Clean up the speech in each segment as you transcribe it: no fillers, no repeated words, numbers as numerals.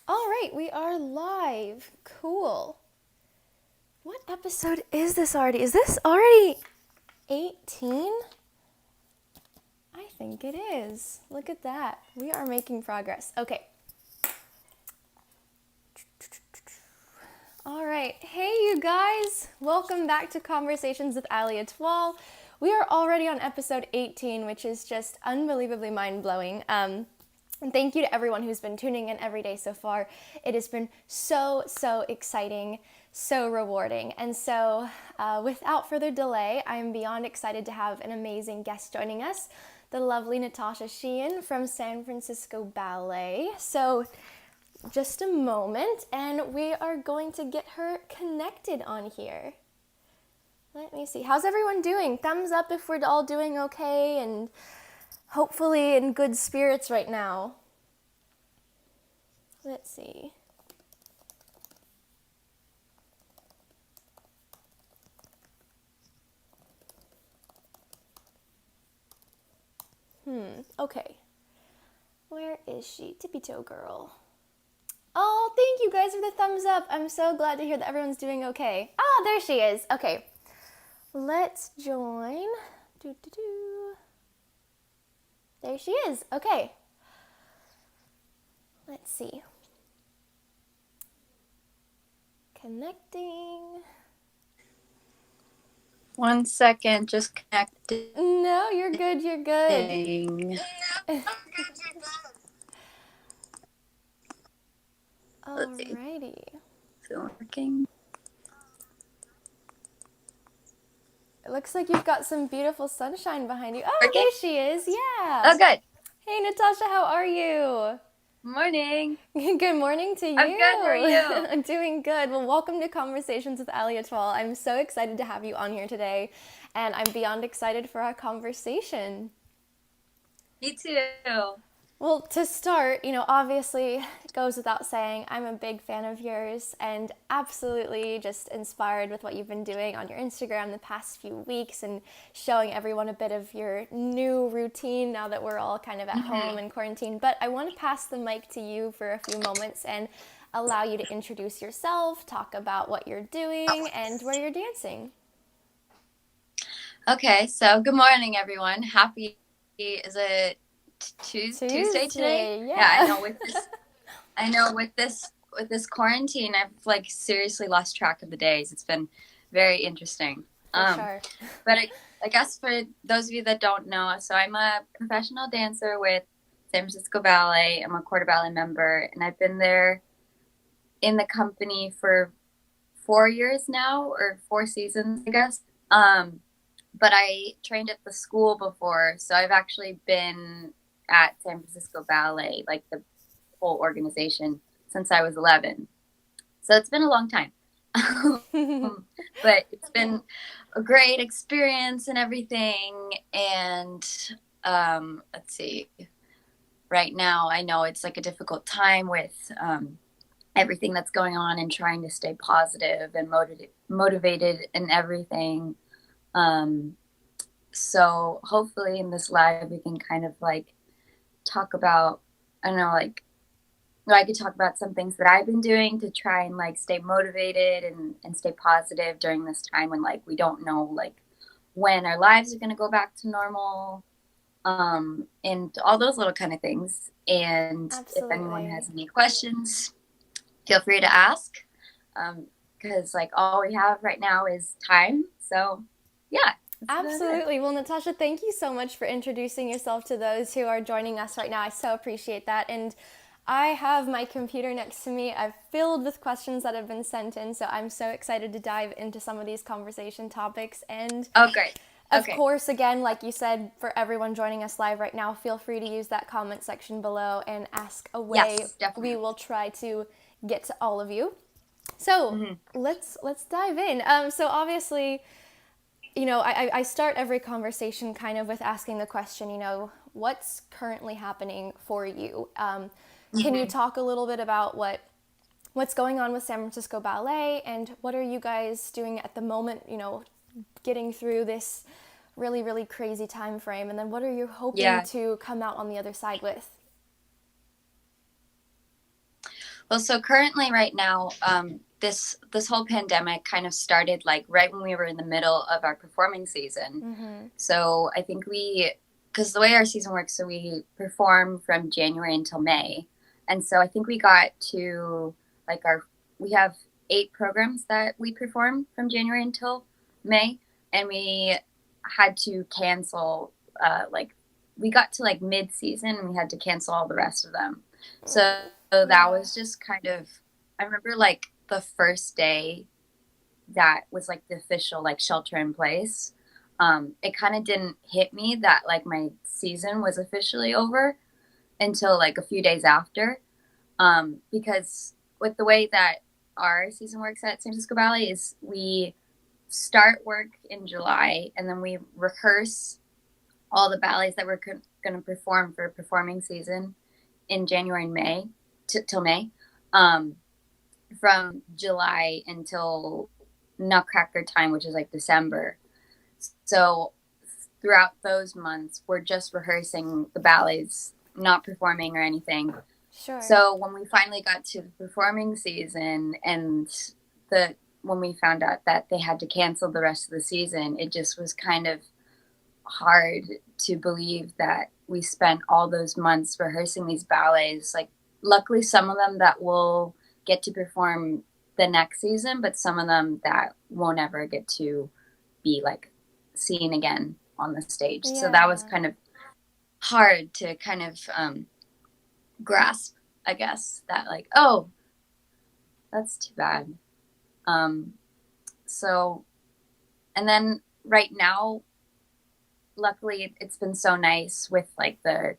All right, we are live. Cool. What episode is this already? Is this already 18? I think it is. Look at that. We are making progress. Okay. All right. Hey, you guys. Welcome back to Conversations with Allieetoile. We are already on episode 18, which is just unbelievably mind-blowing. And thank you to everyone who's been tuning in every day so far. It has been so exciting, so rewarding. And so without further delay, I'm beyond excited to have an amazing guest joining us, the lovely Natasha Sheehan from San Francisco Ballet. So just a moment, and we are going to get her connected on here. Let me see. How's everyone doing? Thumbs up if we're all doing okay and hopefully in good spirits right now. Let's see. Okay. Where is she? Tippy toe girl. Oh, thank you guys for the thumbs up. I'm so glad to hear that everyone's doing okay. Ah, there she is. Okay. Let's join. There she is. Okay. Let's see. Connecting. 1 second, just connecting. No, you're good. You're good. Alrighty. Is it working? It looks like you've got some beautiful sunshine behind you. Oh, Working? there she is. Yeah. Oh, good. Hey, Natasha, how are you? Morning. Good morning to you. I'm good. How are you? I'm doing good. Well, welcome to Conversations with Allieetoile. I'm so excited to have you on here today, and I'm beyond excited for our conversation. Me too. Well, to start, obviously it goes without saying, I'm a big fan of yours and absolutely just inspired with what you've been doing on your Instagram the past few weeks and showing everyone a bit of your new routine now that we're all kind of at home in quarantine. But I want to pass the mic to you for a few moments and allow you to introduce yourself, talk about what you're doing and where you're dancing. Okay, so good morning, everyone. Happy, is it Tuesday today? Yeah. I know with this quarantine, I've like seriously lost track of the days. It's been very interesting. For sure. But I guess for those of you that don't know, so I'm a professional dancer with San Francisco Ballet. I'm a quarter ballet member, and I've been there in the company for 4 years now, or 4 seasons, I guess. But I trained at the school before, so I've actually been at San Francisco Ballet, like the whole organization, since I was 11. So it's been a long time. But it's been a great experience and everything. And let's see. Right now, I know it's like a difficult time with everything that's going on and trying to stay positive and motivated and everything. So hopefully in this live we can kind of like talk about, I don't know, like I could talk about some things that I've been doing to try and like stay motivated and stay positive during this time when like we don't know like when our lives are going to go back to normal, and all those little kind of things. And Absolutely. If anyone has any questions, feel free to ask, because like all we have right now is time. So yeah. Absolutely. Well, Natasha, thank you so much for introducing yourself to those who are joining us right now. I so appreciate that. And I have my computer next to me. I've filled with questions that have been sent in, so I'm so excited to dive into some of these conversation topics. And oh, great. Of course, again, like you said, for everyone joining us live right now, feel free to use that comment section below and ask away. Yes, definitely. We will try to get to all of you. So let's dive in. So obviously, I start every conversation kind of with asking the question, what's currently happening for you? Can you talk a little bit about what's going on with San Francisco Ballet and what are you guys doing at the moment, getting through this really, really crazy time frame? And then what are you hoping to come out on the other side with? Well, so currently, right now, this whole pandemic kind of started like right when we were in the middle of our performing season. Mm-hmm. So I think because the way our season works, so we perform from January until May, and so I think we got to like we have 8 programs that we perform from January until May, and we had to cancel like we got to like mid season and we had to cancel all the rest of them. So that Yeah. was just kind of, I remember like the first day that was like the official like shelter in place. It kind of didn't hit me that like my season was officially over until like a few days after. Because with the way that our season works at San Francisco Ballet is we start work in July and then we rehearse all the ballets that we're going to perform for performing season in January and May till May, um, from July until Nutcracker time, which is like December. So throughout those months, we're just rehearsing the ballets, not performing or anything. Sure. So when we finally got to the performing season and the when we found out that they had to cancel the rest of the season, it just was kind of hard to believe that we spent all those months rehearsing these ballets. Like, luckily, some of them that will get to perform the next season, but some of them that won't ever get to be like seen again on the stage. So that was Yeah. kind of hard to kind of grasp, I guess, that like, oh, that's too bad. Um, so, and then right now, luckily, it's been so nice with like the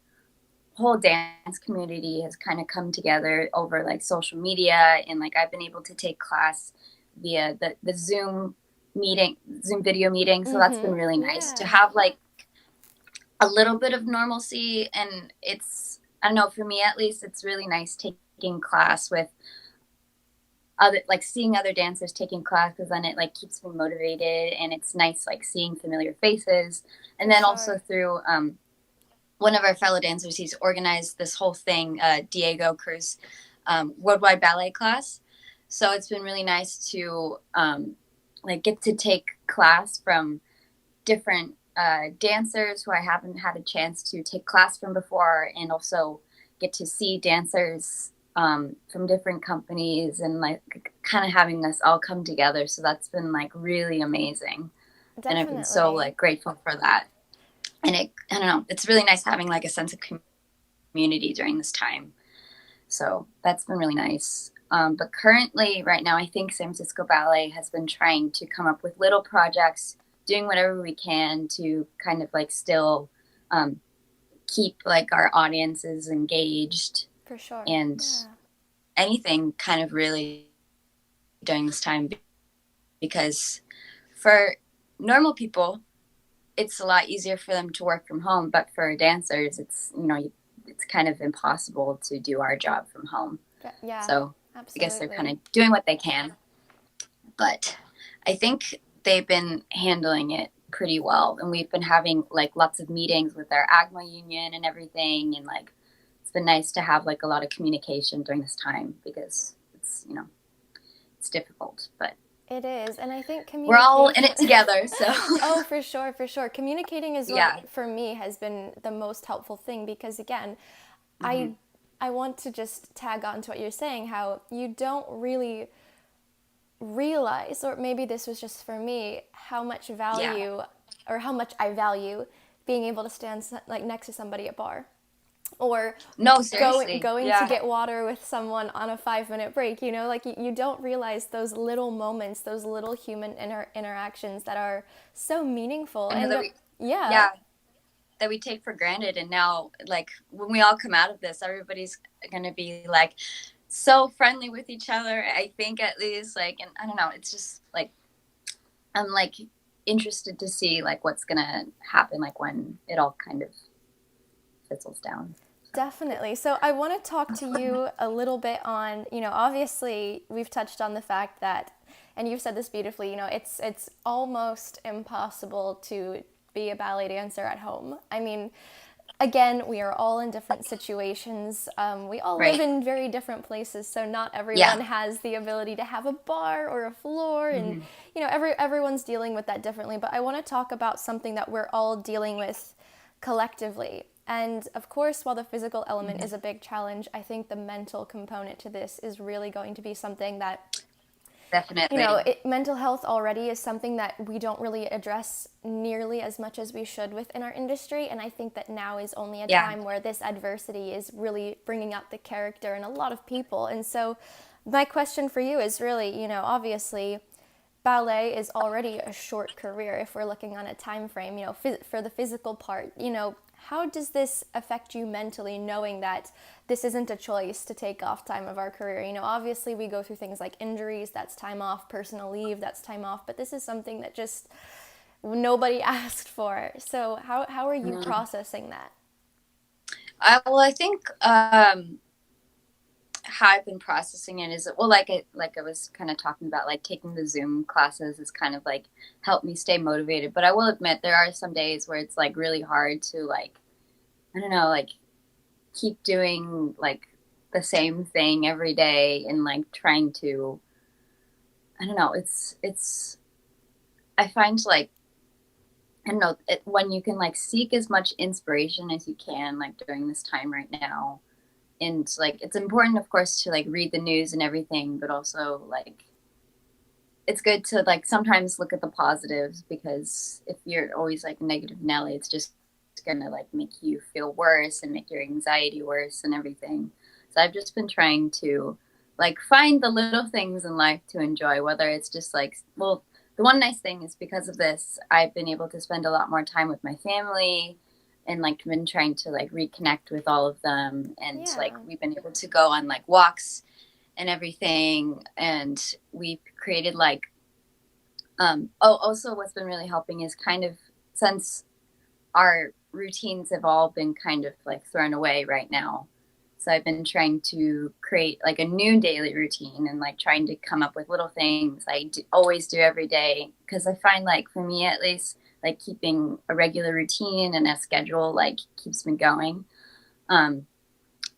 whole dance community has kind of come together over like social media, and like I've been able to take class via the Zoom video meeting. So that's been Mm-hmm. really nice to Yeah. have like a little bit of normalcy. And it's, I don't know, for me at least, it's really nice taking class with other, like seeing other dancers taking class, because then it like keeps me motivated, and it's nice like seeing familiar faces. And For then also sure. through one of our fellow dancers, he's organized this whole thing, Diego Cruz, worldwide ballet class. So it's been really nice to like get to take class from different dancers who I haven't had a chance to take class from before, and also get to see dancers from different companies, and like kind of having us all come together. So that's been like really amazing, and I've been so Definitely. like grateful for that. And I don't know, it's really nice having like a sense of community during this time. So that's been really nice. But currently, right now, I think San Francisco Ballet has been trying to come up with little projects, doing whatever we can to kind of like still um, keep like our audiences engaged, For sure. and Yeah. anything kind of really during this time, because for normal people, it's a lot easier for them to work from home, but for dancers, it's, you know, it's kind of impossible to do our job from home. Yeah. So I guess they're kind Absolutely. of doing what they can, but I think they've been handling it pretty well, and we've been having like lots of meetings with our AGMA union and everything, and like it's been nice to have like a lot of communication during this time, because it's, you know, it's difficult, but It is, and I think we're all in communication. it together. So Oh, for sure, for sure. Communicating is yeah. what, for me, has been the most helpful thing because, again, I Hmm. I want to just tag on to what you're saying, how you don't really realize, or maybe this was just for me, how much Yeah. value or how much I value being able to stand like next to somebody at bar, or No, going seriously. going to Yeah. get water with someone on a 5 minute break. Like you don't realize those little moments, those little human interactions that are so meaningful. I know And that we, yeah, yeah, that we take for granted. And now, like, when we all come out of this, everybody's going to be like so friendly with each other, I think, at least. Like, and I don't know, it's just like, I'm like interested to see like what's going to happen, like when it all kind of fizzles down. So, definitely. So I want to talk to you a little bit on, obviously we've touched on the fact that, and you've said this beautifully, it's almost impossible to be a ballet dancer at home. I mean, again, we are all in different situations. We all live Right. in very different places, so not Yeah. everyone has the ability to have a bar or a floor, and Hmm. everyone's dealing with that differently. But I want to talk about something that we're all dealing with collectively. And of course, while the physical element is a big challenge, I think the mental component to this is really going to be something that Definitely. mental health already is something that we don't really address nearly as much as we should within our industry. And I think that now is only a Yeah. time where this adversity is really bringing out the character in a lot of people. And so, my question for you is really, obviously, ballet is already a short career if we're looking on a time frame, for the physical part, how does this affect you mentally knowing that this isn't a choice to take off time of our career? Obviously we go through things like injuries, that's time off, personal leave, that's time off, but this is something that just nobody asked for. So how are you Mm. processing that? Well, I think how I've been processing it is, well, like I was kind of talking about, like taking the Zoom classes is kind of like helped me stay motivated. But I will admit there are some days where it's like really hard to, like, I don't know, like keep doing like the same thing every day and like trying to, I don't know, it's I find like, I don't know, when you can like seek as much inspiration as you can, like during this time right now. And like, it's important, of course, to like read the news and everything, but also like, it's good to like sometimes look at the positives, because if you're always like negative Nelly, it's just gonna like make you feel worse and make your anxiety worse and everything. So I've just been trying to like find the little things in life to enjoy, whether it's just like, well, the one nice thing is because of this, I've been able to spend a lot more time with my family, and like been trying to like reconnect with all of them, and like Yeah, we've been able to go on like walks and everything, and we've created like also what's been really helping is kind of, since our routines have all been kind of like thrown away right now, so I've been trying to create like a new daily routine, and like trying to come up with little things always do every day, because I find like for me at least, like keeping a regular routine and a schedule like keeps me going.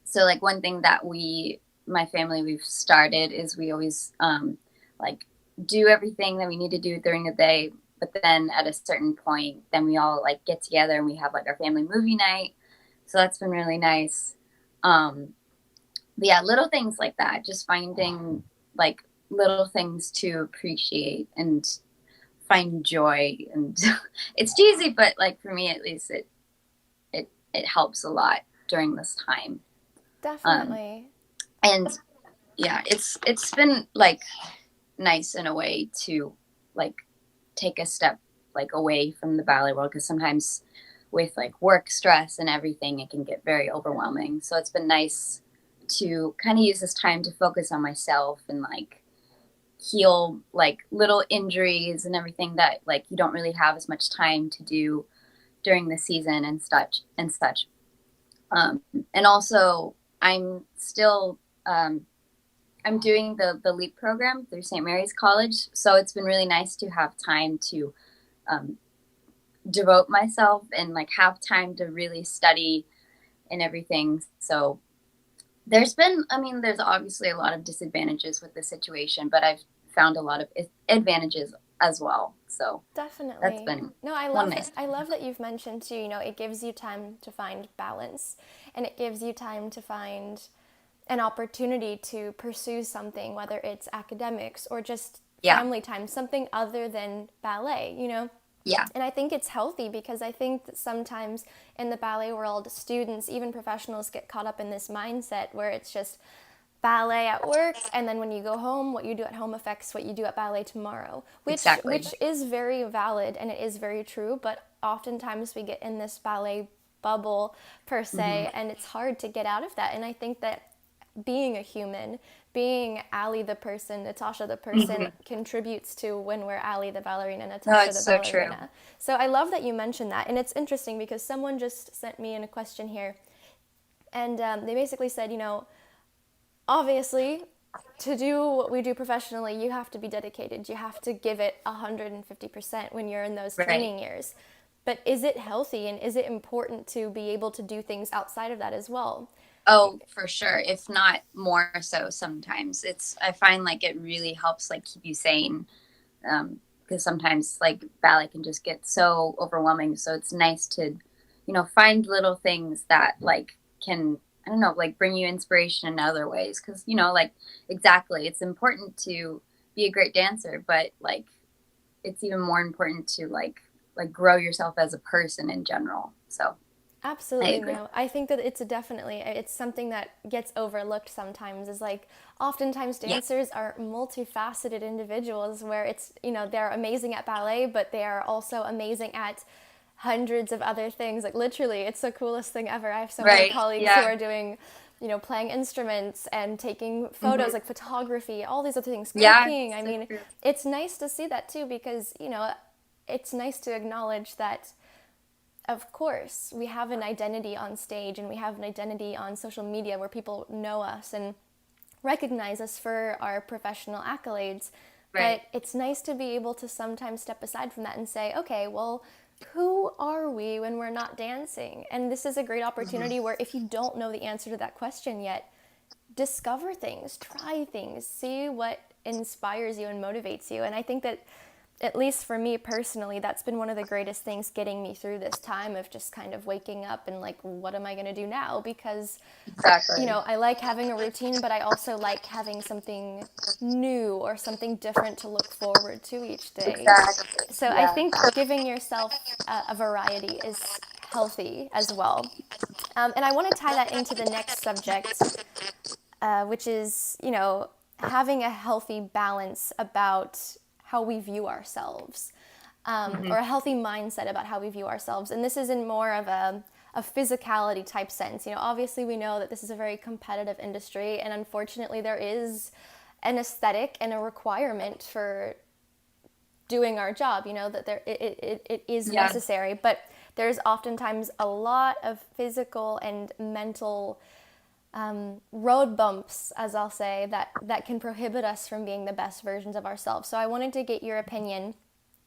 So like one thing that my family, we've started is we always like do everything that we need to do during the day, but then at a certain point, then we all like get together and we have like our family movie night. So that's been really nice. But yeah, little things like that, just finding like little things to appreciate and find joy. And it's cheesy, but like for me at least, it helps a lot during this time. Um, definitely. and yeah, it's been like nice in a way to like take a step like away from the ballet world, because sometimes with like work stress and everything, it can get very overwhelming. So it's been nice to kind of use this time to focus on myself and like heal like little injuries and everything that like you don't really have as much time to do during the season and such. And also I'm still I'm doing the LEAP program through St. Mary's College, so it's been really nice to have time to um, devote myself and like have time to really study and everything. So there's obviously a lot of disadvantages with the situation, but I've found a lot of advantages as well. So that's Definitely. been No, I one love nice I thing. love that you've mentioned too, it gives you time to find balance, and it gives you time to find an opportunity to pursue something, whether it's academics or just Yeah, family time, something other than ballet. yeah, And I think it's healthy because I think that sometimes in the ballet world, students, even professionals, get caught up in this mindset where it's just ballet at work, and then when you go home, what you do at home affects what you do at ballet tomorrow, which exactly. which is very valid and it is very true. But oftentimes we get in this ballet bubble per Hmm. se, and it's hard to get out of that. And I think that being a human, being Allie the person, Natasha the person, Hmm. contributes to when we're Allie the ballerina, No, Natasha it's the so true. ballerina. So I love that you mentioned that. And it's interesting because someone just sent me in a question here, and they basically said, obviously, to do what we do professionally, you have to be dedicated. You have to give it 150% when you're in those Right. training years. But is it healthy and is it important to be able to do things outside of that as well? Oh, for sure. If not more so sometimes. I find like it really helps like keep you sane. Because sometimes like ballet can just get so overwhelming. So it's nice to, find little things that like can, I don't know, like bring you inspiration in other ways. Because, like exactly, it's important to be a great dancer, but like it's even more important to like grow yourself as a person in general. So I Absolutely, agree. no. I think that it's something that gets overlooked sometimes is like oftentimes Yeah. dancers are multifaceted individuals where they're amazing at ballet, but they are also amazing at hundreds of other things. Like literally, it's the coolest thing ever. I have so many Right. colleagues who Yeah. are doing, playing instruments and taking photos, Hmm. like photography, all these other things, Yeah. cooking. I So mean, true. it's nice to see that too because, it's nice to acknowledge that of course, we have an identity on stage and we have an identity on social media where people know us and recognize us for our professional accolades. But Right. it's nice to be able to sometimes step aside from that and say, okay, well, who are we when we're not dancing? And this is a great Hmm. opportunity where if you don't know the answer to that question yet, discover things, try things, see what inspires you and motivates you. And I think that, at least for me personally, that's been one of the greatest things getting me through this time of just kind of waking up and like, what am I going to do now? Because, Exactly. I like having a routine, but I also like having something new or something different to look forward to each day. Exactly. So I Yeah. think giving yourself a variety is healthy as well. And I want to tie that into the next subject, which is, having a healthy balance about how we view ourselves, Hmm. or a healthy mindset about how we view ourselves. And this is in more of a physicality type sense. Obviously, we know that this is a very competitive industry, and unfortunately, there is an aesthetic and a requirement for doing our job, that it is Yeah. necessary. But there's oftentimes a lot of physical and mental road bumps, as I'll say, that can prohibit us from being the best versions of ourselves. So I wanted to get your opinion.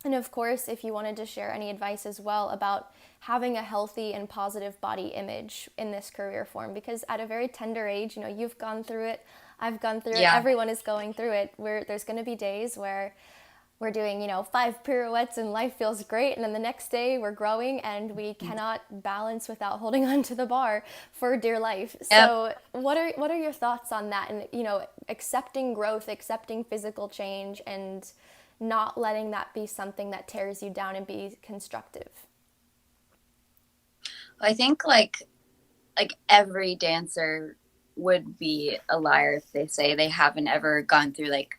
And of course, if you wanted to share any advice as well about having a healthy and positive body image in this career form, because at a very tender age, you've gone through it, I've gone through it, Yeah. everyone is going through it, where there's going to be days where we're doing, 5 pirouettes and life feels great. And then the next day we're growing and we cannot balance without holding onto the bar for dear life. Yep. So what are your thoughts on that? And, accepting growth, accepting physical change, and not letting that be something that tears you down and be constructive. I think like every dancer would be a liar if they say they haven't ever gone through like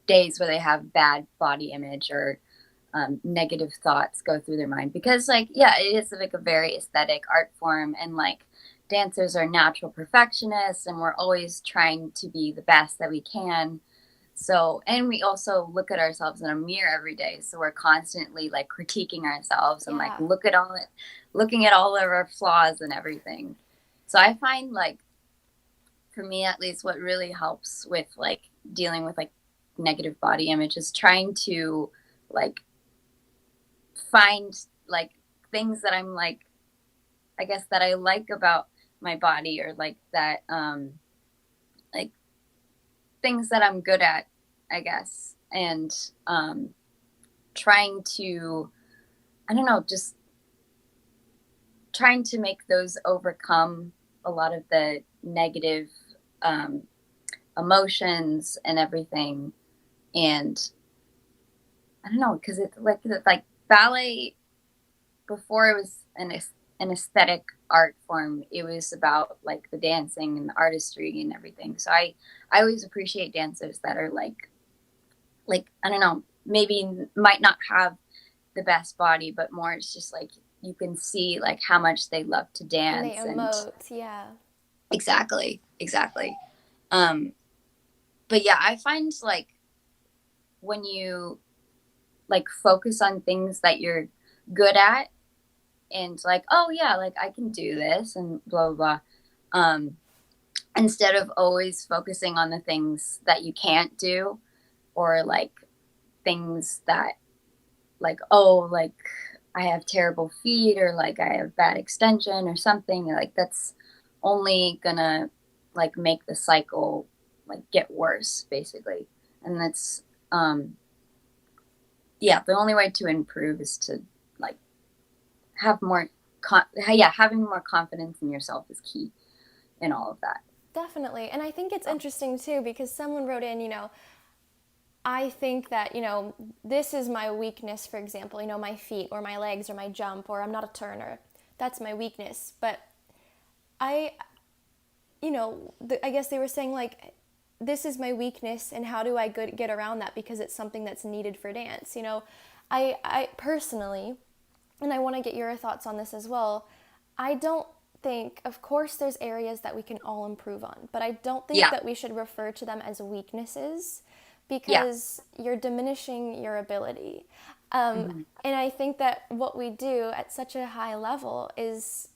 days where they have bad body image or negative thoughts go through their mind because like yeah it is like a very aesthetic art form and like dancers are natural perfectionists and we're always trying to be the best that we can. So, and we also look at ourselves in a mirror every day. So we're constantly like critiquing ourselves and like Yeah. looking at all of our flaws and everything. So I find like, for me at least, what really helps with like dealing with like negative body image is trying to like find like things that I'm like, I guess that I like about my body or like that, like things that I'm good at, I guess. And, trying to, I don't know, just trying to make those overcome a lot of the negative um, emotions and everything. And I don't know, because it's like ballet before it was an aesthetic art form. It was about like the dancing and the artistry and everything. So I always appreciate dancers that are like I don't know, maybe might not have the best body, but more it's just like you can see like how much they love to And they dance and emote. Yeah. exactly. Um, but yeah, I find like when you like focus on things that you're good at and like, oh yeah, like I can do this and blah blah blah. Instead of always focusing on the things that you can't do or like things that like oh like I have terrible feet or like I have bad extension or something, like that's only gonna like make the cycle like get worse basically. And that's yeah, the only way to improve is to like have more yeah, having more confidence in yourself is key in all of that. Definitely. And I think it's interesting too because someone wrote in, I think that, this is my weakness, for example, my feet or my legs or my jump, or I'm not a turner. That's my weakness. But I, I guess they were saying, like, this is my weakness, and how do I get around that because it's something that's needed for dance? I personally, and I want to get your thoughts on this as well, I don't think, of course, there's areas that we can all improve on, but I don't think Yeah. that we should refer to them as weaknesses Yeah. because you're diminishing your ability. Hmm. And I think that what we do at such a high level is,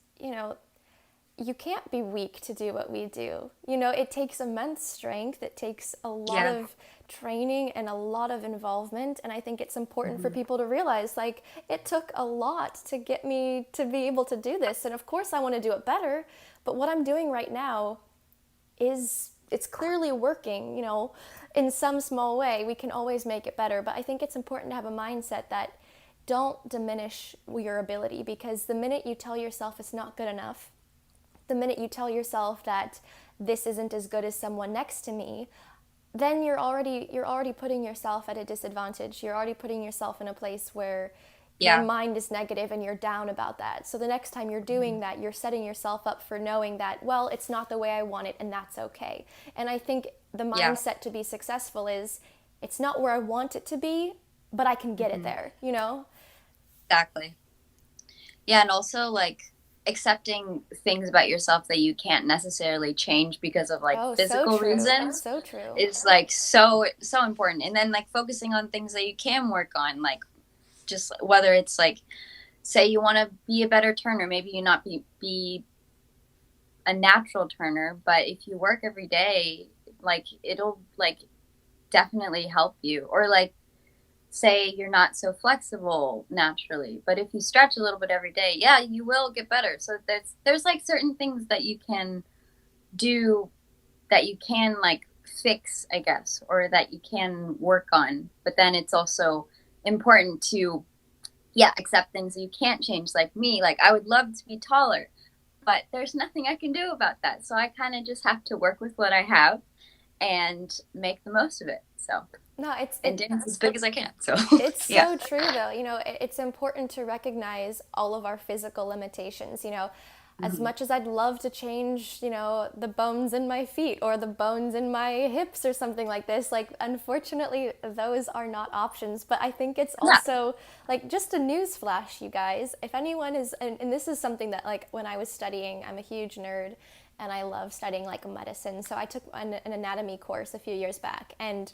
you can't be weak to do what we do. It takes immense strength, it takes a lot Yeah. of training and a lot of involvement. And I think it's important for Hmm. people to realize, like, it took a lot to get me to be able to do this. And of course, I want to do it better. But what I'm doing right now it's clearly working, in some small way. We can always make it better. But I think it's important to have a mindset that don't diminish your ability, because the minute you tell yourself it's not good enough, the minute you tell yourself that this isn't as good as someone next to me, then you're already putting yourself at a disadvantage. You're already putting yourself in a place where your Yeah. mind is negative and you're down about that. So the next time you're Hmm. doing that, you're setting yourself up for knowing that, well, it's not the way I want it, and that's okay. And I think the Yeah. mindset to be successful is, it's not where I want it to be, but I can get it Hmm. there. Exactly. Yeah, and also like accepting things about yourself that you can't necessarily change because of like Oh, so physical true. reasons So true. is like so important. And then like focusing on things that you can work on, like just whether it's like say you want to be a better turner, maybe you not be a natural turner, but if you work every day, like it'll like definitely help you. Or like say you're not so flexible naturally, but if you stretch a little bit every day, yeah, you will get better. So there's like certain things that you can do that you can like fix, I guess, or that you can work on. But then it's also important to yeah, accept things you can't change. Like me, like I would love to be taller, but there's nothing I can do about that. So I kind of just have to work with what I have and make the most of it. So No, it's and it dance as big as I can. So It's yeah. so true, though. It's important to recognize all of our physical limitations. As Mhm. much as I'd love to change, the bones in my feet or the bones in my hips or something like this, like, unfortunately, those are not options. But I think it's Yeah. also, like, just a news flash, you guys. If anyone is, and this is something that, like, when I was studying, I'm a huge nerd and I love studying, like, medicine. So I took an anatomy course a few years back. And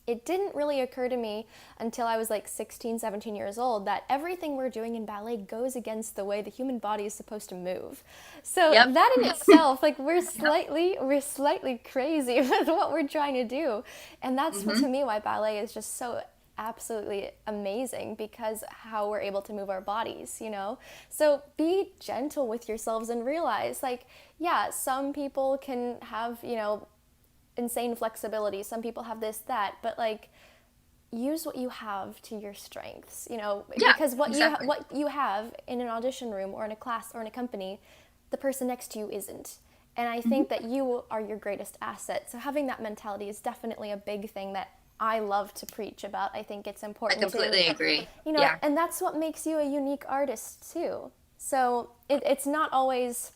it didn't really occur to me until I was like 16, 17 years old that everything we're doing in ballet goes against the way the human body is supposed to move. So Yep. that in itself, like, we're Yep. slightly crazy with what we're trying to do. And that's Hmm. to me why ballet is just so absolutely amazing, because how we're able to move our bodies. So be gentle with yourselves and realize, like, yeah, some people can have, insane flexibility. Some people have this, that, but, like, use what you have to your strengths, Yeah. because what you Exactly. what you have in an audition room or in a class or in a company, the person next to you isn't. And I Hmm. think that you are your greatest asset. So having that mentality is definitely a big thing that I love to preach about. I think it's I important to, completely agree. Yeah. and that's what makes you a unique artist too. So it's not always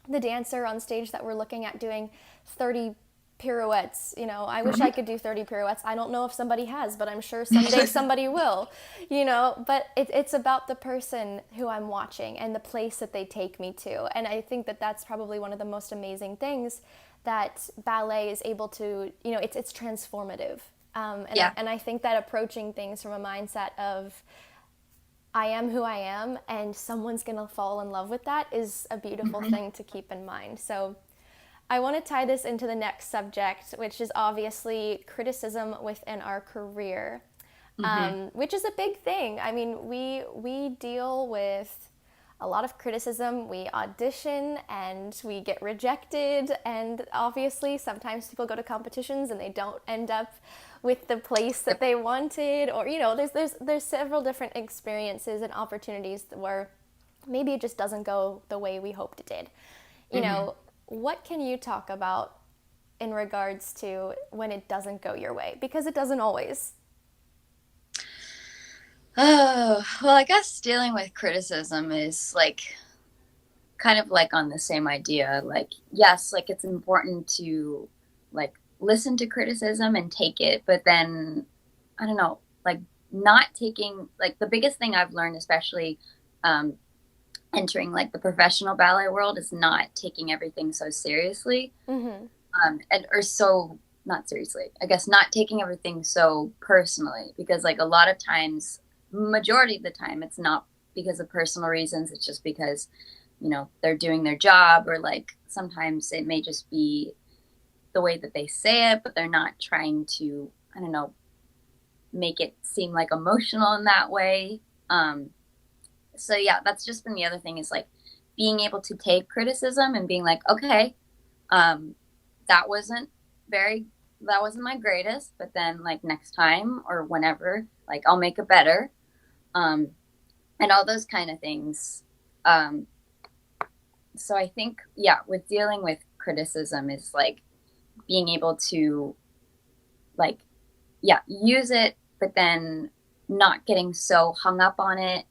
the dancer on stage that we're looking at doing 30 pirouettes. I wish I Hmm. could do 30 pirouettes. I don't know if somebody has, but I'm sure someday somebody will. But it's about the person who I'm watching and the place that they take me to. And I think that that's probably one of the most amazing things that ballet is able to, it's transformative. Yeah. And I think that approaching things from a mindset of, I am who I am, and someone's gonna fall in love with that, is a beautiful Hmm. thing to keep in mind. So, I want to tie this into the next subject, which is obviously criticism within our career. Mm-hmm. which is a big thing. I mean, we deal with a lot of criticism. We audition and we get rejected, and obviously sometimes people go to competitions and they don't end up with the place that Yep. they wanted, or there's several different experiences and opportunities where maybe it just doesn't go the way we hoped it did. Mm-hmm. What can you talk about in regards to when it doesn't go your way? Because it doesn't always. Oh, well, I guess dealing with criticism is like kind of like on the same idea. Like, yes, like it's important to like listen to criticism and take it, but then I don't know, like not taking like the biggest thing I've learned, especially um, entering like the professional ballet world, is not taking everything so seriously, Mm-hmm. and or so not seriously. I guess not taking everything so personally, because like a lot of times, majority of the time, it's not because of personal reasons. It's just because they're doing their job, or like sometimes it may just be the way that they say it, but they're not trying to, I don't know, make it seem like emotional in that way. So yeah, that's just been the other thing, is like being able to take criticism and being like, okay, um, that wasn't very, that wasn't my greatest, but then like next time or whenever, like I'll make it better. Um, and all those kind of things. Um, so I think, yeah, with dealing with criticism is like being able to like, yeah, use it, but then not getting so hung up on it.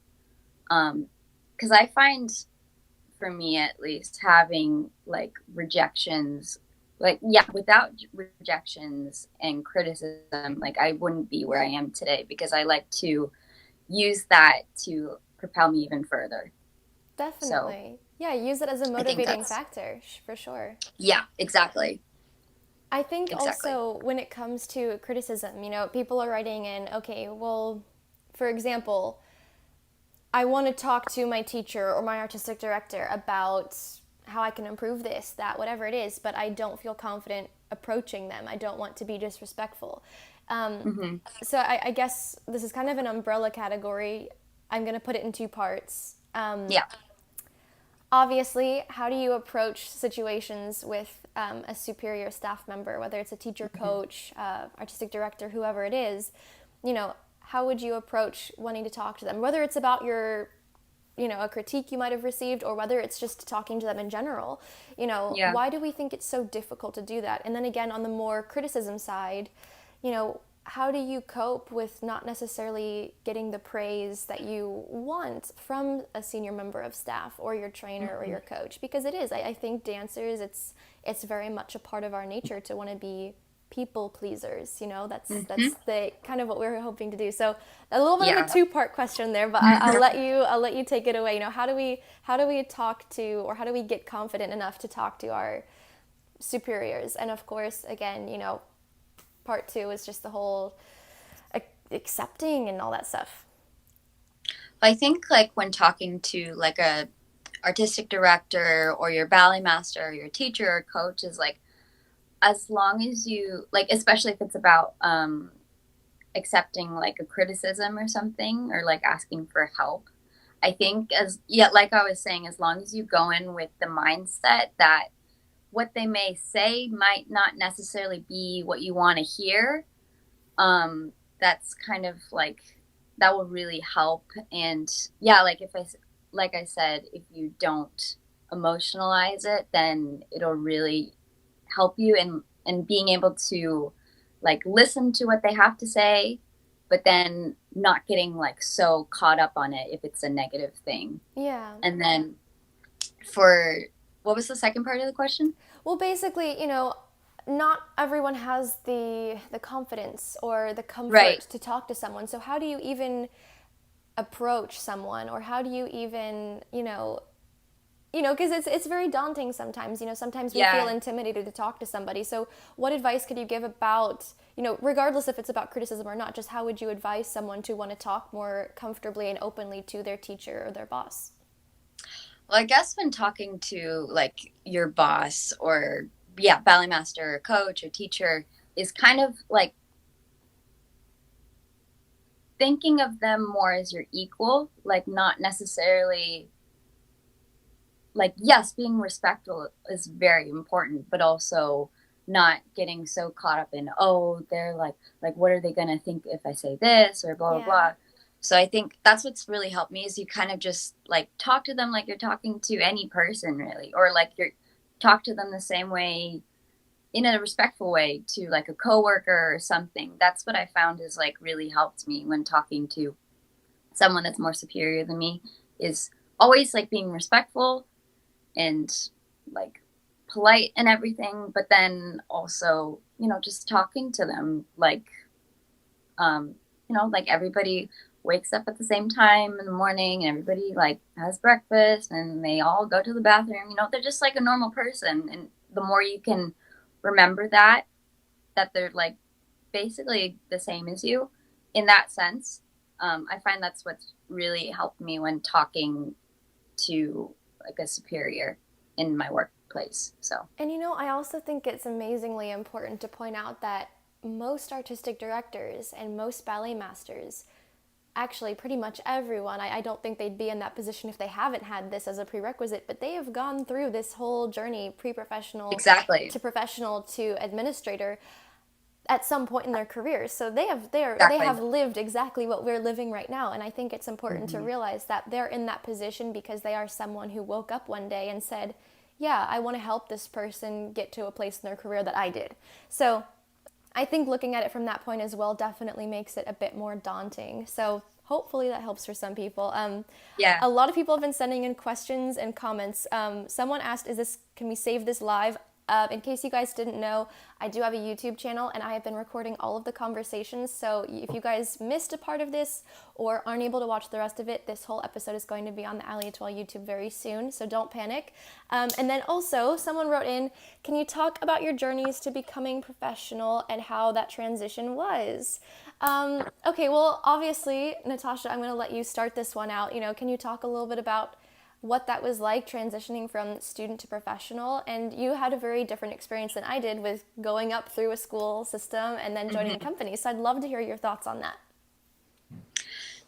Because I find, for me at least, having like rejections, like, yeah, without rejections and criticism, like I wouldn't be where I am today, because I like to use that to propel me even further. So Definitely. Yeah, use it as a I think motivating that's, factor, for sure. yeah, exactly. I think Exactly. also when it comes to criticism, people are writing in, okay, well, for example, I want to talk to my teacher or my artistic director about how I can improve this, that, whatever it is, but I don't feel confident approaching them. I don't want to be disrespectful. Um, Hmm. so I guess this is kind of an umbrella category. I'm going to put it in two parts. Yeah. Obviously, how do you approach situations with a superior staff member, whether it's a teacher, Hmm. coach, artistic director, whoever it is? How would you approach wanting to talk to them, whether it's about a critique you might have received, or whether it's just talking to them in general? Yeah. Why do we think it's so difficult to do that? And then again, on the more criticism side, how do you cope with not necessarily getting the praise that you want from a senior member of staff or your trainer or Hmm. your coach? Because it is, I think dancers, it's very much a part of our nature to want to be people pleasers. That's Hmm. the kind of what we're hoping to do. So a little bit of a Yeah. two-part question there, but I'll let you take it away. How do we talk to, or how do we get confident enough to talk to our superiors? And of course, again, part two is just the whole accepting and all that stuff. I think like when talking to like a artistic director or your ballet master or your teacher or coach, is like, as long as you like, especially if it's about accepting like a criticism or something, or like asking for help, I think, as yeah, like I was saying, as long as you go in with the mindset that what they may say might not necessarily be what you want to hear, that's kind of like, that will really help. And yeah, like if I, like I said, if you don't emotionalize it, then it'll really help you in being able to like listen to what they have to say, but then not getting like so caught up on it if it's a negative thing. Yeah. And then for, what was the second part of the question? Well, basically, not everyone has the confidence or the comfort Right. to talk to someone. So how do you even approach someone, or how do you even, because it's very daunting sometimes. Sometimes we feel Yeah. intimidated to talk to somebody. So what advice could you give about, regardless if it's about criticism or not, just how would you advise someone to want to talk more comfortably and openly to their teacher or their boss? Well, I guess when talking to like your boss, or yeah, ballet master or coach or teacher, is kind of like thinking of them more as your equal, like not necessarily like, yes, being respectful is very important, but also not getting so caught up in, oh, they're like what are they going to think if I say this or blah blah Yeah. blah. So I think that's what's really helped me is you kind of just like talk to them like you're talking to any person really, or like you're talk to them the same way in a respectful way to like a coworker or something. That's what I found is like really helped me when talking to someone that's more superior than me, is always like being respectful and like polite and everything, but then also, just talking to them like, like everybody wakes up at the same time in the morning and everybody like has breakfast and they all go to the bathroom, they're just like a normal person. And the more you can remember that they're like basically the same as you in that sense, I find that's what's really helped me when talking to like a superior in my workplace. So, And I also think it's amazingly important to point out that most artistic directors and most ballet masters, actually pretty much everyone, I don't think they'd be in that position if they haven't had this as a prerequisite, but they have gone through this whole journey, pre-professional exactly, to professional to administrator, at some point in their careers. So they exactly. have lived exactly what we're living right now. And I think it's important to Hmm. realize that they're in that position because they are someone who woke up one day and said, yeah, I want to help this person get to a place in their career that I did. So I think looking at it from that point as well definitely makes it a bit more daunting. So hopefully that helps for some people. Yeah. A lot of people have been sending in questions and comments. Someone asked, can we save this live? In case you guys didn't know, I do have a YouTube channel and I have been recording all of the conversations. So if you guys missed a part of this or aren't able to watch the rest of it, this whole episode is going to be on the allieetoile YouTube very soon. So don't panic. And then also, someone wrote in, can you talk about your journeys to becoming professional and how that transition was? Okay, well, obviously, Natasha, I'm going to let you start this one out. Can you talk a little bit about what that was like transitioning from student to professional? And you had a very different experience than I did with going up through a school system and then joining a Hmm. company. So I'd love to hear your thoughts on that.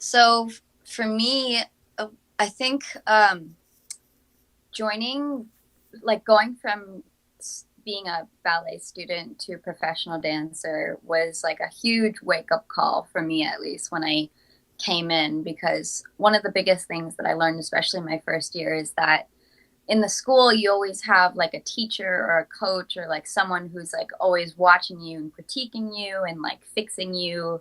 So for me, I think joining, like going from being a ballet student to a professional dancer was like a huge wake up call for me, at least when I came in, because one of the biggest things that I learned, especially my first year, is that in the school you always have like a teacher or a coach or like someone who's like always watching you and critiquing you and like fixing you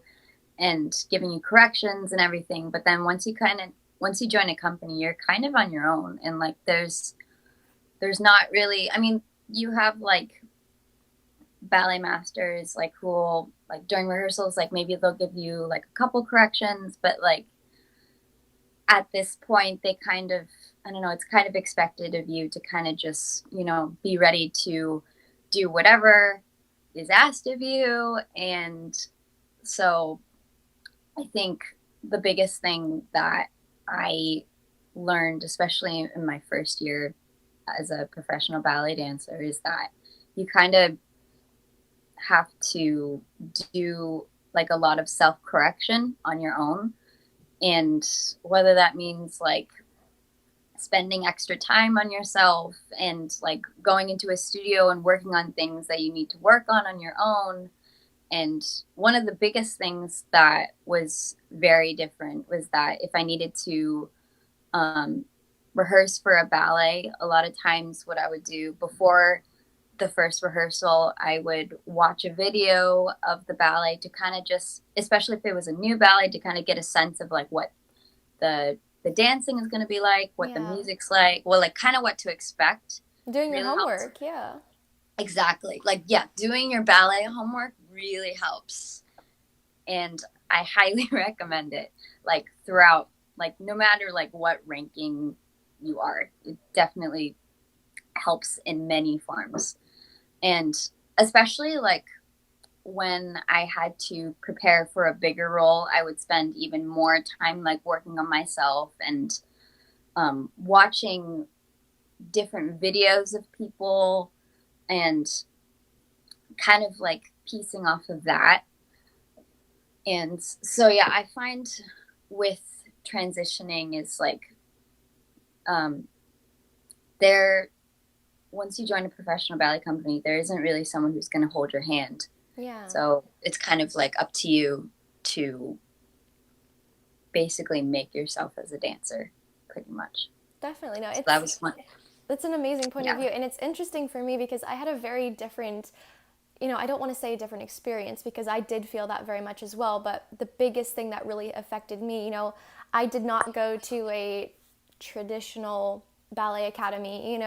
and giving you corrections and everything. But then once you join a company, you're kind of on your own, and like there's not really, I mean, you have like ballet masters like who will like during rehearsals, like maybe they'll give you like a couple corrections, but like at this point they kind of, I don't know, it's kind of expected of you to kind of just, be ready to do whatever is asked of you. And so I think the biggest thing that I learned, especially in my first year as a professional ballet dancer, is that you kind of have to do like a lot of self correction on your own. And whether that means like spending extra time on yourself and like going into a studio and working on things that you need to work on your own. And one of the biggest things that was very different was that if I needed to um, rehearse for a ballet, a lot of times what I would do before the first rehearsal, I would watch a video of the ballet to kind of just, especially if it was a new ballet, to kind of get a sense of like what the dancing is going to be like, what the Yeah. music's like, well, like kind of what to expect. Doing your Really helps. homework, yeah. Exactly. Like, yeah, doing your ballet homework really helps. And I highly recommend it, like throughout, like no matter like what ranking you are, it definitely helps in many forms. And especially like when I had to prepare for a bigger role, I would spend even more time like working on myself and watching different videos of people and kind of like piecing off of that. And so, yeah, I find with transitioning is like, um, there, once you join a professional ballet company, there isn't really someone who's going to hold your hand. Yeah, So it's kind of like up to you to basically make yourself as a dancer, pretty much. definitely. No, So that was one. it's an amazing point of Yeah. view, and it's interesting for me because I had a very different, I don't want to say a different experience because I did feel that very much as well, but the biggest thing that really affected me, I did not go to a traditional ballet academy.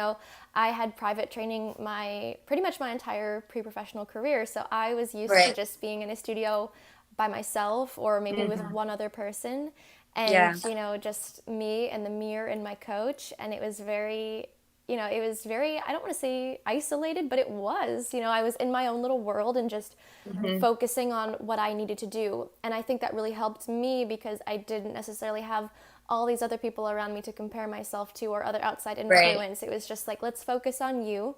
I had private training my pretty much my entire pre-professional career, so I was used to Right. just being in a studio by myself or maybe with Hmm. one other person, and Yeah. just me and the mirror and my coach, and it was very, I don't want to say isolated, but it was. I was in my own little world and just Hmm. focusing on what I needed to do. And I think that really helped me because I didn't necessarily have all these other people around me to compare myself to or other outside Right. influence. It was just like, let's focus on you.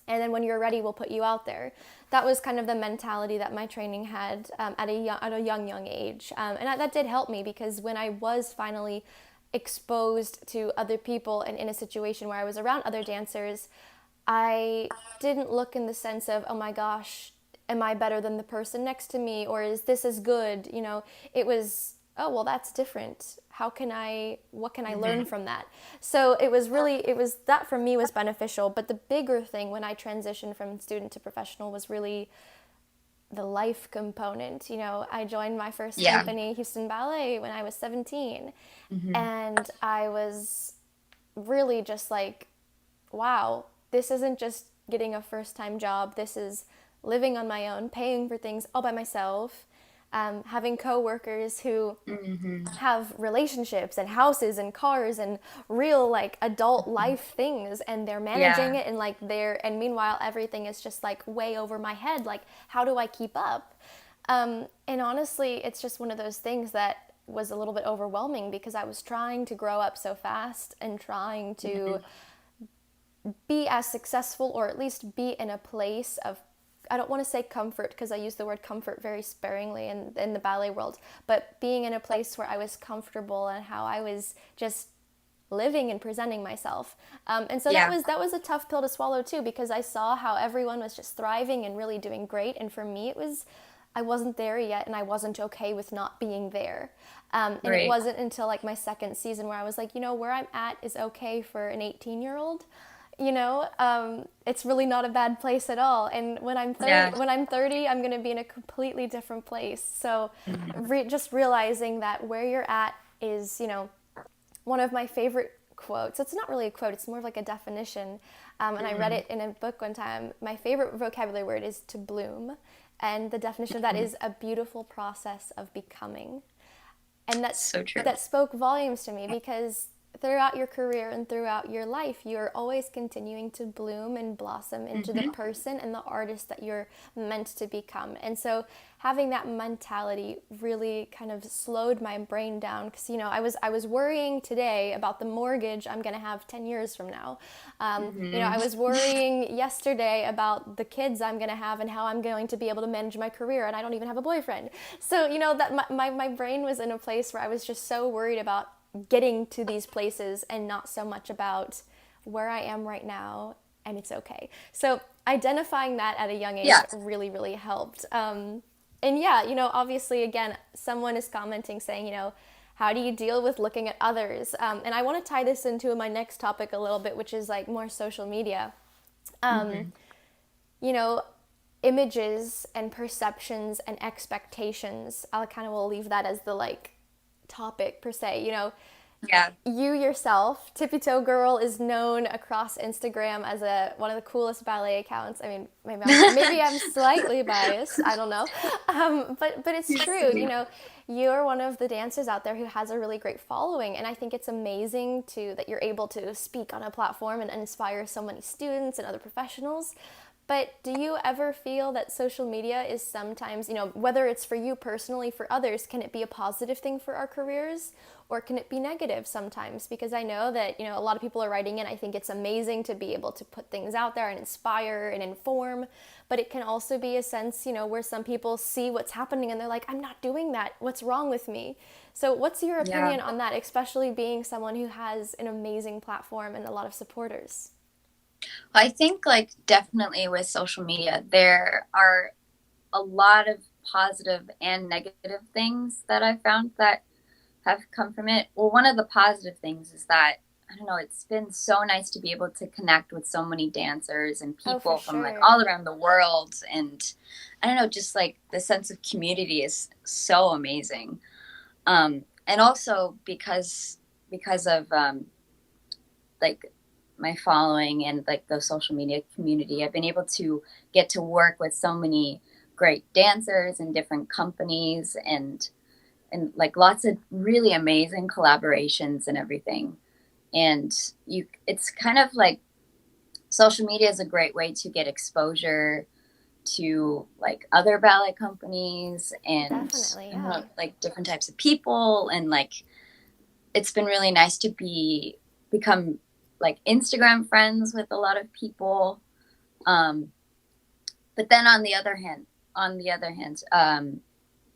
And then when you're ready, we'll put you out there. That was kind of the mentality that my training had at a young age. And that did help me because when I was finally exposed to other people and in a situation where I was around other dancers, I didn't look in the sense of, oh my gosh, am I better than the person next to me? Or is this as good? It was, oh, well, that's different. What can I learn Hmm. from that? So that for me was beneficial. But the bigger thing when I transitioned from student to professional was really the life component. I joined my first Yeah. company, Houston Ballet, when I was 17. Hmm. And I was really just like, wow, this isn't just getting a first time job. This is living on my own, paying for things all by myself, having coworkers who Hmm. have relationships and houses and cars and real like adult life things, and they're managing Yeah. it, and and meanwhile everything is just like way over my head. Like, how do I keep up? And honestly, it's just one of those things that was a little bit overwhelming because I was trying to grow up so fast and trying to Hmm. be as successful, or at least be in a place of, I don't want to say comfort because I use the word comfort very sparingly in the ballet world, but being in a place where I was comfortable and how I was just living and presenting myself. And so that Yeah. was that was a tough pill to swallow too, because I saw how everyone was just thriving and really doing great, and for me it was, I wasn't there yet, and I wasn't okay with not being there. And it Right. wasn't until like my second season where I was like, where I'm at is okay for an 18-year-old. It's really not a bad place at all. And Yeah. when I'm 30, I'm going to be in a completely different place. So, just realizing that where you're at is, one of my favorite quotes. It's not really a quote, it's more of like a definition. And I read Hmm. it in a book one time. My favorite vocabulary word is to bloom. And the definition of that is a beautiful process of becoming. And So true. that spoke volumes to me because throughout your career and throughout your life, you're always continuing to bloom and blossom into the Hmm. person and the artist that you're meant to become. And so having that mentality really kind of slowed my brain down because I was worrying today about the mortgage I'm going to have 10 years from now. Hmm. I was worrying yesterday about the kids I'm going to have and how I'm going to be able to manage my career, and I don't even have a boyfriend. So that my brain was in a place where I was just so worried about getting to these places and not so much about where I am right now, and it's okay. So identifying that at a young age Yeah. really, really helped. And yeah, obviously, again, someone is commenting saying, how do you deal with looking at others? And I want to tie this into my next topic a little bit, which is like more social media. Hmm. You know, images and perceptions and expectations. I kind of will leave that as the like topic per se. Yeah. You yourself, Tippy Toe Girl, is known across Instagram as one of the coolest ballet accounts. I mean, maybe I'm slightly biased. I don't know, but it's You're true. sweet. You're one of the dancers out there who has a really great following, and I think it's amazing that you're able to speak on a platform and inspire so many students and other professionals. But do you ever feel that social media is sometimes, whether it's for you personally, for others, can it be a positive thing for our careers, or can it be negative sometimes? Because I know that, a lot of people are writing in. I think it's amazing to be able to put things out there and inspire and inform, but it can also be a sense, where some people see what's happening and they're like, I'm not doing that. What's wrong with me? So what's your Yeah. opinion on that, especially being someone who has an amazing platform and a lot of supporters? I think like definitely with social media, there are a lot of positive and negative things that I've found that have come from it. Well, one of the positive things is that, I don't know, it's been so nice to be able to connect with so many dancers and Oh, for people from like sure. all around the world. And I don't know, just like the sense of community is so amazing. And also because of like my following and like the social media community, I've been able to get to work with so many great dancers and different companies and like lots of really amazing collaborations and everything. And it's kind of like social media is a great way to get exposure to like other ballet companies and Definitely, I don't know, yeah. like different types of people. And like it's been really nice to become like Instagram friends with a lot of people. Um, but then on the other hand,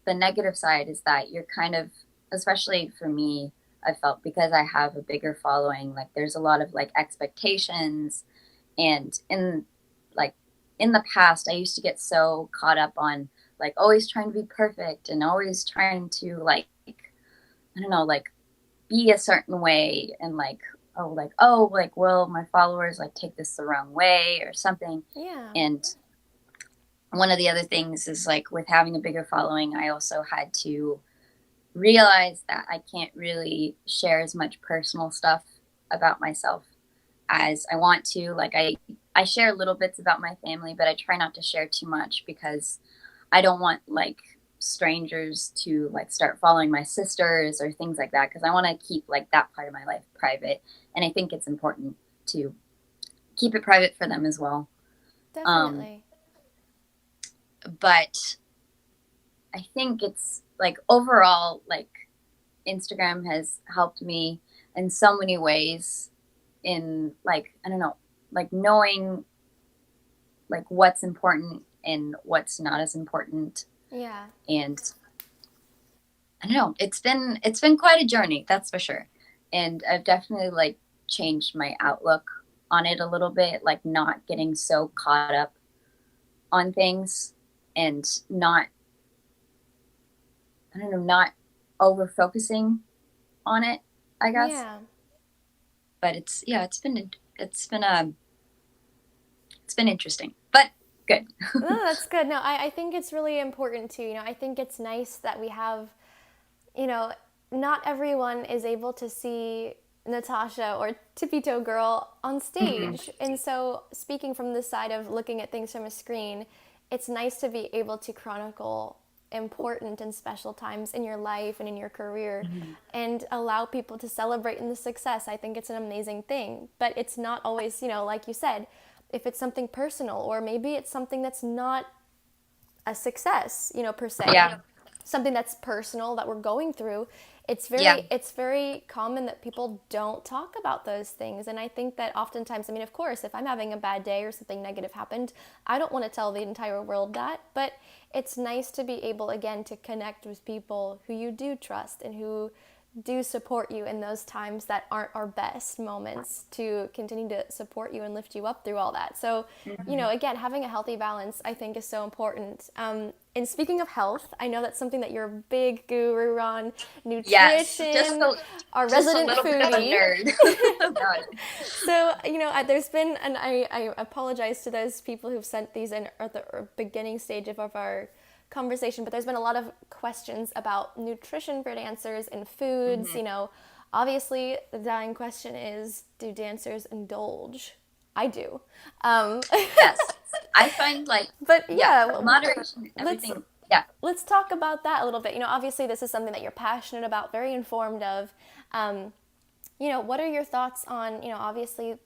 the negative side is that you're kind of, especially for me, I felt because I have a bigger following, like there's a lot of like expectations. And like in the past, I used to get so caught up on like always trying to be perfect and always trying to like, I don't know, like be a certain way and like will my followers like take this the wrong way or something. Yeah. And one of the other things is like with having a bigger following, I also had to realize that I can't really share as much personal stuff about myself as I want to. Like I share little bits about my family, but I try not to share too much because I don't want like strangers to like start following my sisters or things like that because I want to keep like that part of my life private. And I think it's important to keep it private for them as well. Um, Definitely. but I think it's like overall, like Instagram has helped me in so many ways in like, I don't know, like knowing like what's important and what's not as important. Yeah. And I don't know, it's been quite a journey, that's for sure. And I've definitely like changed my outlook on it a little bit, like not getting so caught up on things and not, I don't know, not over focusing on it, I guess. Yeah. But it's yeah, it's been interesting, but good. No, that's good. No, I think it's really important too. I think it's nice that we have, you know, not everyone is able to see Natasha or Tippy Toe Girl on Mhm. stage. And so, speaking from the side of looking at things from a screen, it's nice to be able to chronicle important and special times in your life and in your career Mhm. and allow people to celebrate in the success. I think it's an amazing thing. But it's not always, like you said, if it's something personal or maybe it's something that's not a success, per se, Yeah, something that's personal that we're going through, yeah, it's very common that people don't talk about those things. And I think that oftentimes, I mean, of course, if I'm having a bad day or something negative happened, I don't want to tell the entire world that, but it's nice to be able again to connect with people who you do trust and who do support you in those times that aren't our best moments, to continue to support you and lift you up through all that. So, Mhm. again, having a healthy balance, I think, is so important. And speaking of health, I know that's something that you're a big guru on, Yes, nutrition, our just a resident little bit of a foodie. nerd about it. So, there's been, and I apologize to those people who've sent these in at the beginning stage of our conversation, but there's been a lot of questions about nutrition for dancers and foods. Mhm. Obviously, the dying question is, do dancers indulge? I do. Um, Yes, I find like but yeah, yeah, moderation, let's everything. Yeah, let's talk about that a little bit. Obviously, this is something that you're passionate about, very informed of. What are your thoughts on, obviously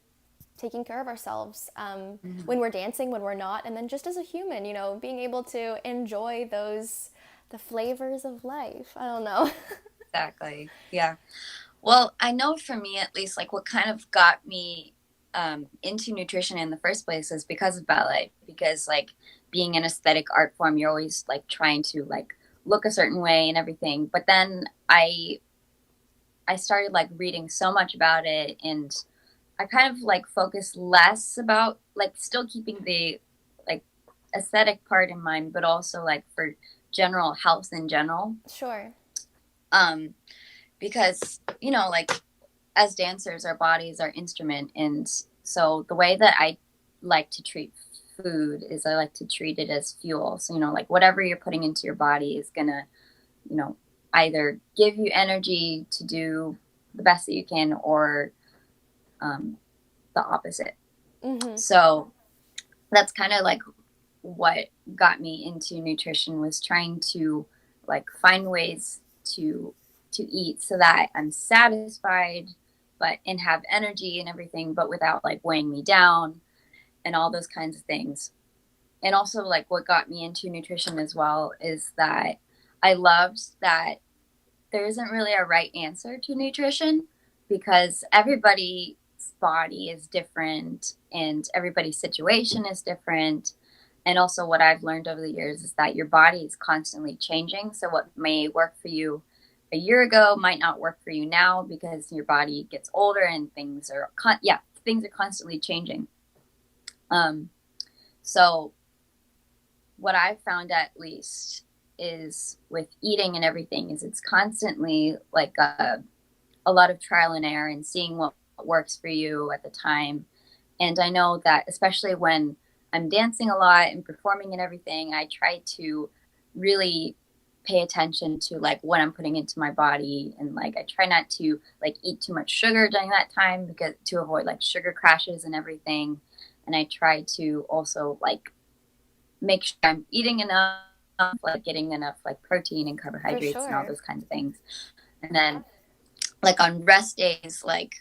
taking care of ourselves Mhm. when we're dancing, when we're not, and then just as a human, you know, being able to enjoy the flavors of life. I don't know. Exactly. Yeah. Well, I know for me at least, like what kind of got me into nutrition in the first place is because of ballet. Because like being an aesthetic art form, you're always like trying to like look a certain way and everything. But then I started like reading so much about it, and I kind of like focus less about like still keeping the like aesthetic part in mind, but also like for general health in general. Sure. Um, because you know, like as dancers, our body is our instrument, and so the way that I like to treat food is I like to treat it as fuel. So you know, like whatever you're putting into your body is gonna, you know, either give you energy to do the best that you can, or um, the opposite. Mm-hmm. So that's kind of like what got me into nutrition, was trying to like find ways to eat so that I'm satisfied but and have energy and everything, but without like weighing me down and all those kinds of things. And also like what got me into nutrition as well is that I loved that there isn't really a right answer to nutrition, because everybody's body is different and everybody's situation is different. And also, what I've learned over the years is that your body is constantly changing. So, what may work for you a year ago might not work for you now, because your body gets older and things are constantly changing. Um, so, what I've found at least is with eating and everything is it's constantly like a lot of trial and error and seeing what works for you at the time. And I know that especially when I'm dancing a lot and performing and everything, I try to really pay attention to like what I'm putting into my body, and like I try not to like eat too much sugar during that time, because to avoid like sugar crashes and everything. And I try to also like make sure I'm eating enough, like getting enough like protein and For carbohydrates and all sure. those kinds of things. And then like on rest days, like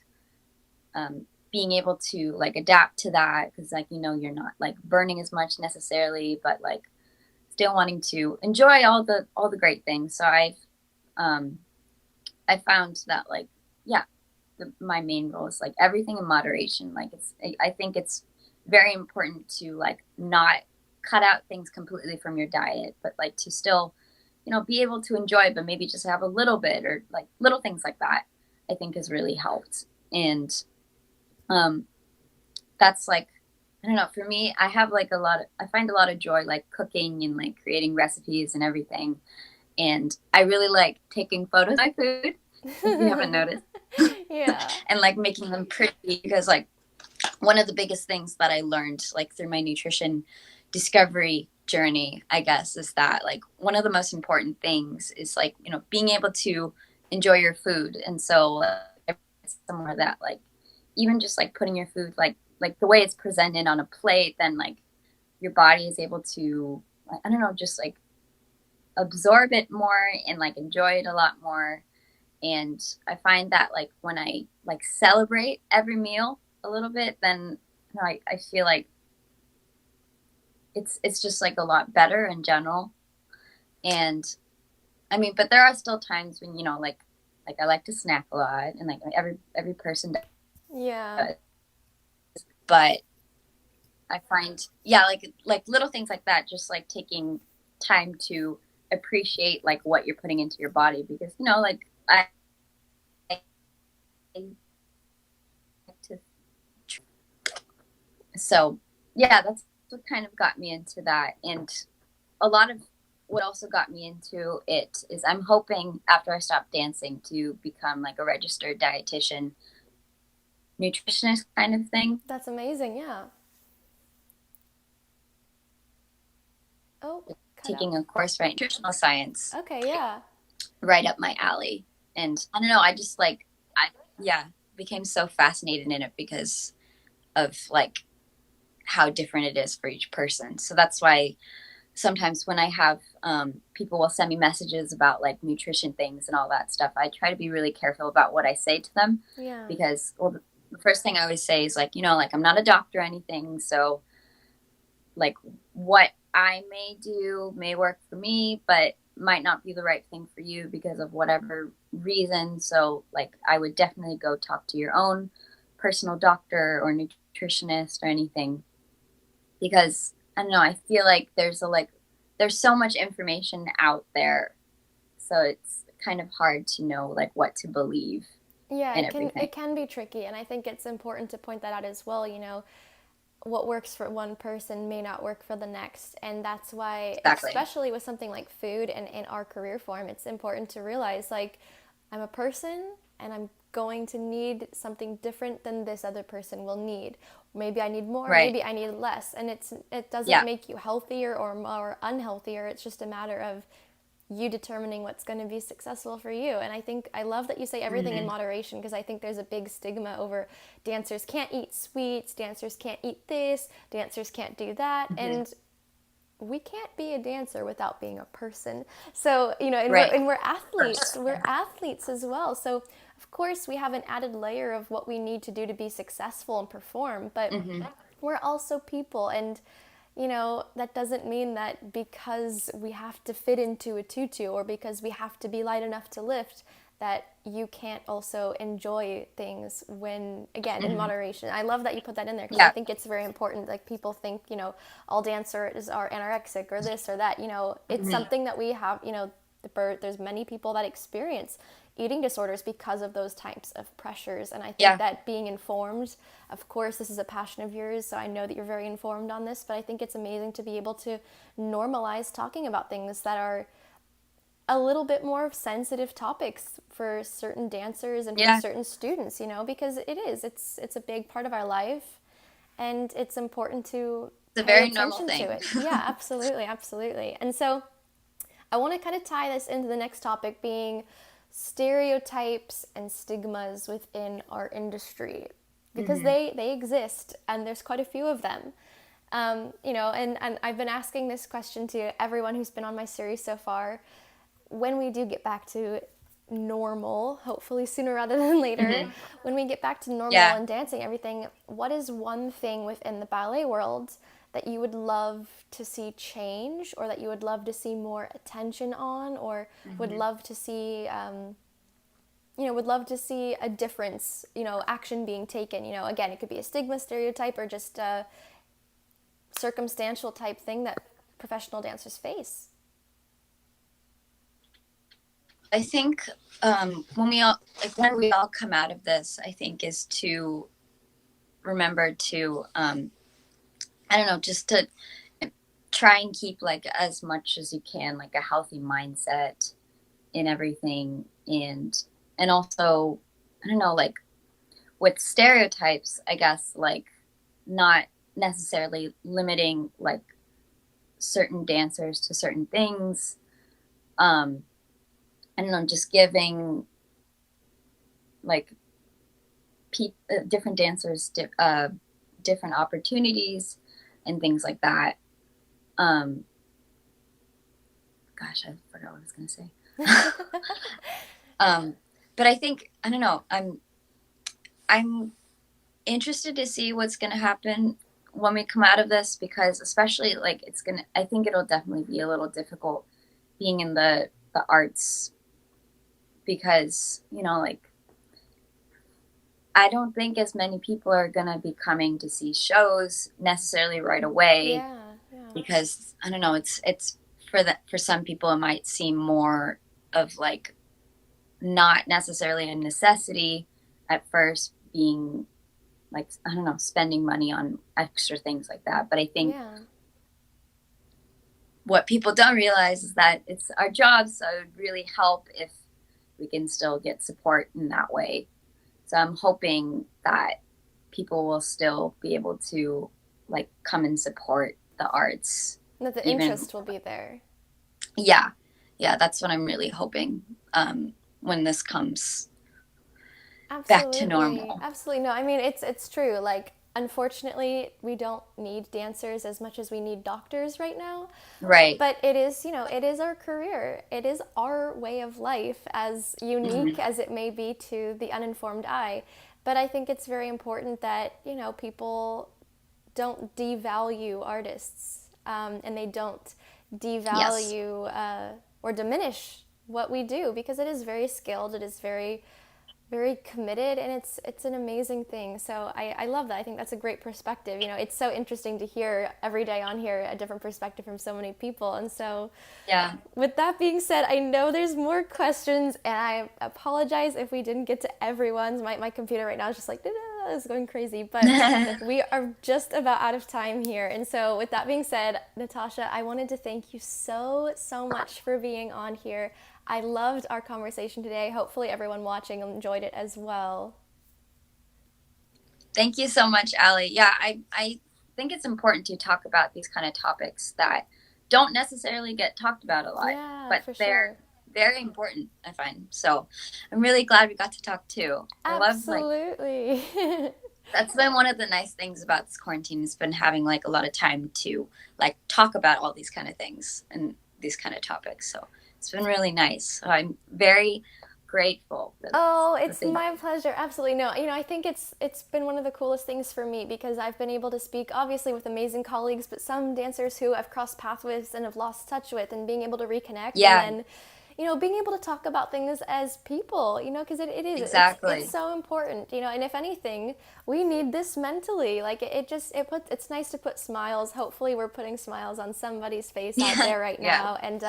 being able to like adapt to that, because like you know you're not like burning as much necessarily, but like still wanting to enjoy all the great things. So um I found that like yeah, my main role is like everything in moderation. Like I think it's very important to like not cut out things completely from your diet, but like to still, you know, be able to enjoy, but maybe just have a little bit, or like little things like that, I think has really helped. And um, that's like, I don't know, for me, I find a lot of joy like cooking and like creating recipes and everything. And I really like taking photos of my food, if you haven't noticed, Yeah. and like making them pretty, because like one of the biggest things that I learned like through my nutrition discovery journey, I guess, is that like one of the most important things is like, you know, being able to enjoy your food. And so somewhere that like even just like putting your food like the way it's presented on a plate, then like your body is able to like, I don't know, just like absorb it more and like enjoy it a lot more. And I find that like when I like celebrate every meal a little bit, then you know, I feel like it's just like a lot better in general. And I mean, but there are still times when you know like I like to snack a lot, and like every person Yeah. does. But I find yeah, like little things like that, just like taking time to appreciate like what you're putting into your body, because you know like I like to, so yeah, that's what kind of got me into that. And a lot of what also got me into it is I'm hoping after I stop dancing to become like a registered dietitian, nutritionist kind of thing. That's amazing. Yeah. Oh, cut out. Taking a course right nutritional science, Okay, yeah. right up my alley. And I don't know, I just like I yeah, became so fascinated in it because of like how different it is for each person. So that's why sometimes when I have people will send me messages about like nutrition things and all that stuff, I try to be really careful about what I say to them, Yeah. because well, the first thing I always say is like, like I'm not a doctor or anything. So like what I may do may work for me, but might not be the right thing for you because of whatever reason. So like I would definitely go talk to your own personal doctor or nutritionist or anything, because I don't know, I feel like there's so much information out there. So it's kind of hard to know like what to believe Yeah, in it everything. can be tricky, and I think it's important to point that out as well. What works for one person may not work for the next, and that's why, Exactly. especially with something like food and in our career form, it's important to realize like I'm a person and I'm going to need something different than this other person will need. Maybe I need more, Right. maybe I need less, and it doesn't Yeah. make you healthier or more unhealthier. It's just a matter of you determining what's going to be successful for you. And I think I love that you say everything in Hmm. moderation, because I think there's a big stigma over dancers can't eat sweets, dancers can't eat this, dancers can't do that. Hmm. And we can't be a dancer without being a person. So, and we're Right. and we're Of athletes. course. We're athletes as well. So, of course, we have an added layer of what we need to do to be successful and perform, but Hmm. we're also people. And that doesn't mean that because we have to fit into a tutu or because we have to be light enough to lift, that you can't also enjoy things when, again, in Hmm. moderation. I love that you put that in there, because I Yeah. think it's very important. Like, people think, all dancers are anorexic or this or that. It's Hmm. something that we have, there's many people that experience eating disorders because of those types of pressures. And I think Yeah. that being informed, of course, this is a passion of yours, so I know that you're very informed on this, but I think it's amazing to be able to normalize talking about things that are a little bit more sensitive topics for certain dancers and for Yeah. certain students, because it's a big part of our life, and it's important to It's a pay very normal attention to thing. it. Yeah, absolutely, absolutely. And so I want to kind of tie this into the next topic, being stereotypes and stigmas within our industry, because Hmm. they exist and there's quite a few of them. And I've been asking this question to everyone who's been on my series so far. When we do get back to normal, hopefully sooner rather than later, Hmm. when we get back to normal Yeah. and dancing, everything, what is one thing within the ballet world that you would love to see change, or that you would love to see more attention on, or would Hmm. love to see, would love to see a difference, action being taken? Again, it could be a stigma, stereotype, or just a circumstantial type thing that professional dancers face. I think when we all come out of this, I think is to remember to I don't know, just to try and keep like as much as you can like a healthy mindset in everything, and also I don't know, like with stereotypes, I guess, like not necessarily limiting like certain dancers to certain things. um I don't know, just giving like different dancers different opportunities and things like that. Um, Gosh, I forgot what I was going to say. um, but I think I don't know. I'm interested to see what's going to happen when we come out of this, because especially like I think it'll definitely be a little difficult being in the arts, because like I don't think as many people are going to be coming to see shows necessarily right away, Yeah, yeah. because I don't know, it's for some people it might seem more of like not necessarily a necessity at first, being like I don't know, spending money on extra things like that. But I think Yeah. what people don't realize is that it's our job, so it would really help if we can still get support in that way. So I'm hoping that people will still be able to like come and support the arts, That the even. interest will be there. Yeah, yeah, that's what I'm really hoping, when this comes back to Absolutely. normal. Absolutely. No, I mean, it's true. Like, unfortunately, we don't need dancers as much as we need doctors right now. Right. But it is, it is our career. It is our way of life, as unique Hmm. as it may be to the uninformed eye. But I think it's very important that, people don't devalue artists, and they don't Yes. devalue or diminish what we do, because it is very skilled, it is very very committed, and it's an amazing thing. So I love that. I think that's a great perspective. It's so interesting to hear every day on here a different perspective from so many people. And so Yeah. with that being said, I know there's more questions, and I apologize if we didn't get to everyone's. My computer right now is just like, it's going crazy, but we are just about out of time here. And so with that being said, Natasha, I wanted to thank you so much for being on here. I loved our conversation today. Hopefully everyone watching enjoyed it as well. Thank you so much, Allie. Yeah, I think it's important to talk about these kind of topics that don't necessarily get talked about a lot, Yeah, but for they're sure. very important, I find. So I'm really glad we got to talk too. I love, like, Absolutely. that's been one of the nice things about this quarantine, has been having like a lot of time to like talk about all these kind of things and these kind of topics. So it's been really nice. So I'm very grateful for Oh, the it's thing. my pleasure. Absolutely. No, I think it's been one of the coolest things for me, because I've been able to speak obviously with amazing colleagues, but some dancers who I've crossed paths with and have lost touch with, and being able to reconnect, and Yeah, then being able to talk about things as people, because it is, it's exactly. so important, and if anything, we need this mentally. Like it's nice to put smiles. Hopefully we're putting smiles on somebody's face out Yeah, there right yeah. now. And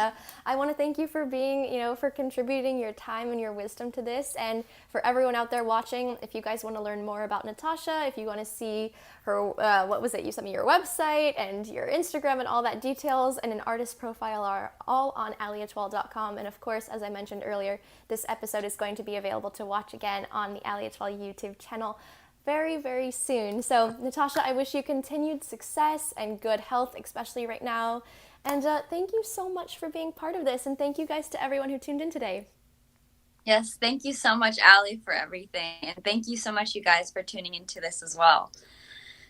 I want to thank you for being, for contributing your time and your wisdom to this. And for everyone out there watching, if you guys want to learn more about Natasha, if you want to see her, what was it, you sent me your website and your Instagram and all that details, and an artist profile are all on allieetoile.com. And of course, as I mentioned earlier, this episode is going to be available to watch again on the Allieetoile YouTube channel very soon. So Natasha, I wish you continued success and good health, especially right now. And thank you so much for being part of this. And thank you guys to everyone who tuned in today. Yes, thank you so much, Allie, for everything. And thank you so much, you guys, for tuning into this as well.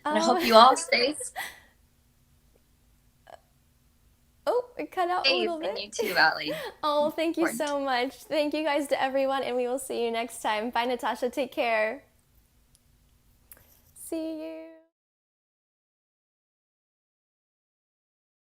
And I hope you Oh, all stay oh, it cut out a safe, little and bit. you too, Allie. Oh, thank you Important. so much. Thank you guys to everyone, and we will see you next time. Bye, Natasha. Take care. See you.